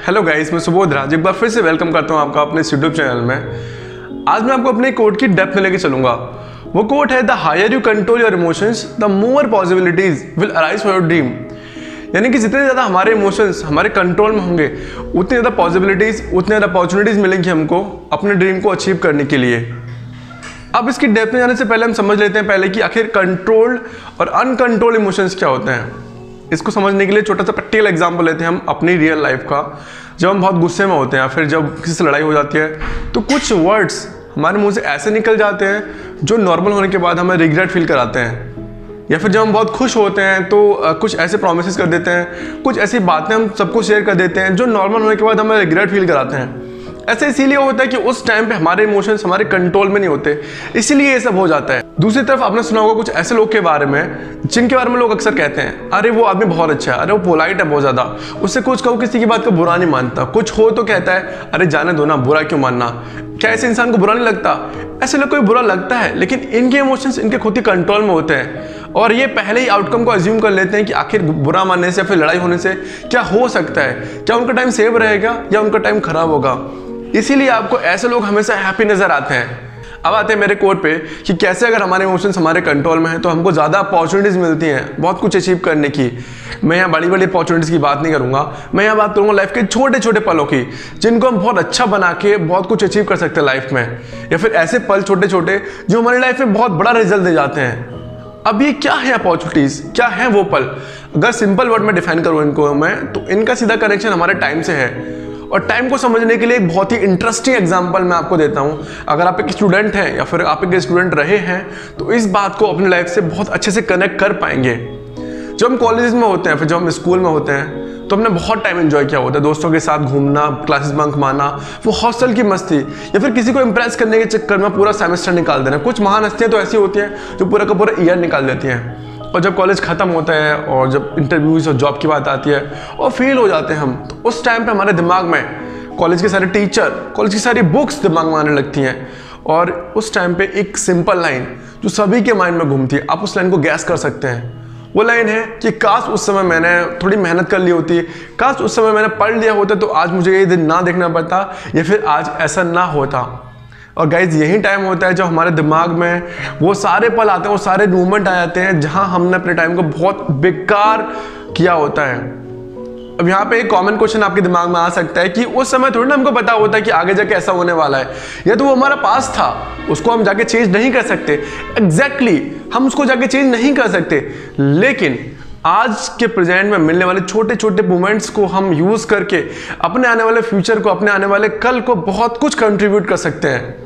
Hello guys, मैं सुबोध राज एक बार फिर से वेलकम करता हूं आपका अपने यूट्यूब चैनल में। आज मैं आपको अपने कोट की डेप्थ में लेके चलूंगा। वो कोट है, the higher you control your emotions the more possibilities will arise for your dream. यानी कि जितने ज़्यादा हमारे इमोशंस हमारे कंट्रोल में होंगे उतनी ज़्यादा पॉसिबिलिटीज, उतनी ज़्यादा अपॉर्चुनिटीज़ मिलेंगी हमको अपने ड्रीम को अचीव करने के लिए। अब इसकी डेप्थ में जाने से पहले हम समझ लेते हैं पहले कि आखिर कंट्रोल्ड और अनकंट्रोल्ड इमोशंस क्या होते हैं। इसको समझने के लिए छोटा सा प्रैक्टिकल एग्जांपल लेते हैं हम अपनी रियल लाइफ का। जब हम बहुत गुस्से में होते हैं, फिर जब किसी से लड़ाई हो जाती है, तो कुछ वर्ड्स हमारे मुंह से ऐसे निकल जाते हैं जो नॉर्मल होने के बाद हमें रिग्रेट फील कराते हैं। या फिर जब हम बहुत खुश होते हैं तो कुछ ऐसे प्रोमिसेस कर देते हैं, कुछ ऐसी बातें हम सबको शेयर कर देते हैं जो नॉर्मल होने के बाद हमें रिग्रेट फील कराते हैं। ऐसे इसीलिए होता है कि उस टाइम पे हमारे इमोशंस हमारे कंट्रोल में नहीं होते, इसीलिए ये सब हो जाता है। दूसरी तरफ आपने सुना होगा कुछ ऐसे लोग के बारे में जिनके बारे में लोग अक्सर कहते हैं, अरे वो आदमी बहुत अच्छा है, अरे वो पोलाइट है बहुत ज़्यादा, उससे कुछ कहो किसी की बात का बुरा नहीं मानता, कुछ हो तो कहता है अरे जाने दो ना, बुरा क्यों मानना। क्या ऐसे इंसान को बुरा नहीं लगता? ऐसे लोग को बुरा लगता है, लेकिन इनके इमोशंस इनके खुद ही कंट्रोल में होते हैं और ये पहले ही आउटकम को अज्यूम कर लेते हैं कि आखिर बुरा मानने से या फिर लड़ाई होने से क्या हो सकता है, क्या उनका टाइम सेव रहेगा या उनका टाइम खराब होगा। इसीलिए आपको ऐसे लोग हमेशा हैप्पी नजर आते हैं। अब आते हैं मेरे कोट पे कि कैसे अगर हमारे इमोशंस हमारे कंट्रोल में हैं तो हमको ज़्यादा अपॉर्चुनिटीज़ मिलती हैं बहुत कुछ अचीव करने की। मैं यहाँ बड़ी बड़ी अपॉर्चुनिटीज़ की बात नहीं करूँगा, मैं यहाँ बात करूँगा लाइफ के छोटे छोटे पलों की जिनको हम बहुत अच्छा बना के बहुत कुछ अचीव कर सकते हैं लाइफ में। या फिर ऐसे पल छोटे छोटे जो हमारी लाइफ में बहुत बड़ा रिजल्ट दे जाते हैं। अब ये क्या है अपॉर्चुनिटीज़, क्या है वो पल? अगर सिंपल वर्ड में डिफाइन करूँ इनको मैं, तो इनका सीधा कनेक्शन हमारे टाइम से है। और टाइम को समझने के लिए एक बहुत ही इंटरेस्टिंग एग्जांपल मैं आपको देता हूं। अगर आप एक स्टूडेंट हैं या फिर आप एक स्टूडेंट रहे हैं तो इस बात को अपनी लाइफ से बहुत अच्छे से कनेक्ट कर पाएंगे। जब हम कॉलेज में होते हैं, फिर जब हम स्कूल में होते हैं, तो हमने बहुत टाइम एंजॉय किया होता है, दोस्तों के साथ घूमना, क्लासेस बंक मारना, वो हॉस्टल की मस्ती, या फिर किसी को इंप्रेस करने के चक्कर में पूरा सेमेस्टर निकाल देना। कुछ महान हस्तियाँ तो ऐसी होती हैं जो पूरा का पूरा ईयर निकाल देती हैं। और जब कॉलेज ख़त्म होता है और जब इंटरव्यूज़ और जॉब की बात आती है और फेल हो जाते हैं हम, तो उस टाइम पर हमारे दिमाग में कॉलेज के सारे टीचर, कॉलेज की सारी बुक्स दिमाग में आने लगती हैं। और उस टाइम पे एक सिंपल लाइन जो सभी के माइंड में घूमती है, आप उस लाइन को गैस कर सकते हैं। वो लाइन है कि काश उस समय मैंने थोड़ी मेहनत कर ली होती, काश उस समय मैंने पढ़ लिया होता तो आज मुझे ये दिन ना देखना पड़ता या फिर आज ऐसा ना होता। और गाइज यही टाइम होता है जब हमारे दिमाग में वो सारे पल आते हैं, वो सारे मूवमेंट आ जाते हैं जहां हमने अपने टाइम को बहुत बेकार किया होता है। अब यहाँ पे एक कॉमन क्वेश्चन आपके दिमाग में आ सकता है कि उस समय थोड़ी ना हमको पता होता है कि आगे जाके ऐसा होने वाला है, या तो वो हमारा पास था, उसको हम जाके चेंज नहीं कर सकते। एग्जैक्टली हम उसको जाके चेंज नहीं कर सकते, लेकिन आज के प्रेजेंट में मिलने वाले छोटे छोटे मोमेंट्स को हम यूज करके अपने आने वाले फ्यूचर को, अपने आने वाले कल को बहुत कुछ कंट्रीब्यूट कर सकते हैं।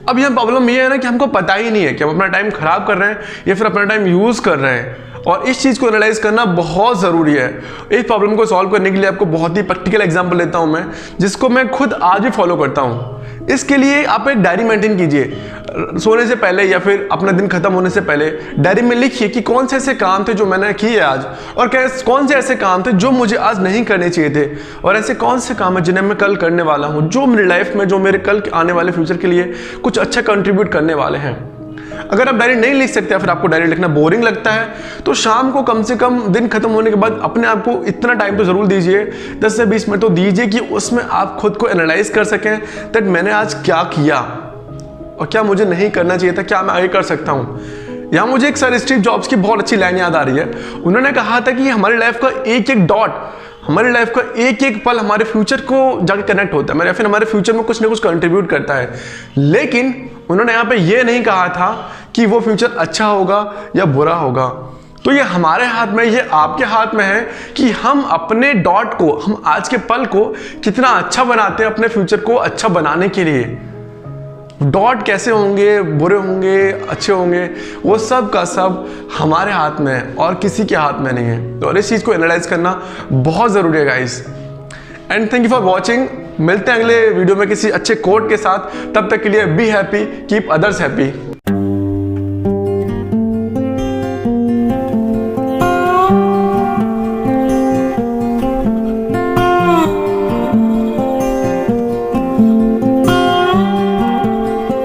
अब यहाँ प्रॉब्लम ये है ना कि हमको पता ही नहीं है कि हम अपना टाइम खराब कर रहे हैं या फिर अपना टाइम यूज कर रहे हैं, और इस चीज़ को एनालाइज करना बहुत ज़रूरी है। इस प्रॉब्लम को सॉल्व करने के लिए आपको बहुत ही प्रैक्टिकल एग्जांपल लेता हूं मैं, जिसको मैं खुद आज भी फॉलो करता हूं। इसके लिए आप एक डायरी मेंटेन कीजिए सोने से पहले या फिर अपना दिन खत्म होने से पहले। डायरी में लिखिए कि कौन से ऐसे काम थे जो मैंने किए आज, और कौन से ऐसे काम थे जो मुझे आज नहीं करने चाहिए थे, और ऐसे कौन से काम है जिन्हें मैं कल करने वाला हूँ, जो मेरी लाइफ में, जो मेरे कल आने वाले फ्यूचर के लिए कुछ अच्छा कंट्रीब्यूट करने वाले हैं। अगर आप डायरी नहीं लिख सकते या फिर आपको डायरी लिखना बोरिंग लगता है, तो शाम को कम से कम दिन खत्म होने के बाद अपने आप को इतना टाइम तो जरूर दीजिए, 10 से 20 मिनट तो दीजिए कि उसमें आप खुद को एनालाइज कर सकें दैट मैंने आज क्या किया और क्या मुझे नहीं करना चाहिए था, क्या मैं आगे कर सकता हूँ। यहाँ मुझे एक सर स्टीव जॉब्स की बहुत अच्छी लाइन याद आ रही है। उन्होंने कहा था कि हमारी लाइफ का एक एक डॉट, हमारी लाइफ का एक एक पल हमारे फ्यूचर को जाके कनेक्ट होता है, या फिर हमारे फ्यूचर में कुछ ना कुछ कंट्रीब्यूट करता है। लेकिन उन्होंने यहाँ पे ये नहीं कहा था कि वो फ्यूचर अच्छा होगा या बुरा होगा। तो ये हमारे हाथ में, ये आपके हाथ में है कि हम अपने डॉट को, हम आज के पल को कितना अच्छा बनाते हैं अपने फ्यूचर को अच्छा बनाने के लिए। डॉट कैसे होंगे, बुरे होंगे, अच्छे होंगे, वो सब का सब हमारे हाथ में है और किसी के हाथ में नहीं है। तो इस चीज़ को एनालाइज करना बहुत ज़रूरी है guys. And thank you for watching. मिलते हैं अगले वीडियो में किसी अच्छे कोट के साथ। तब तक के लिए be happy, keep others happy.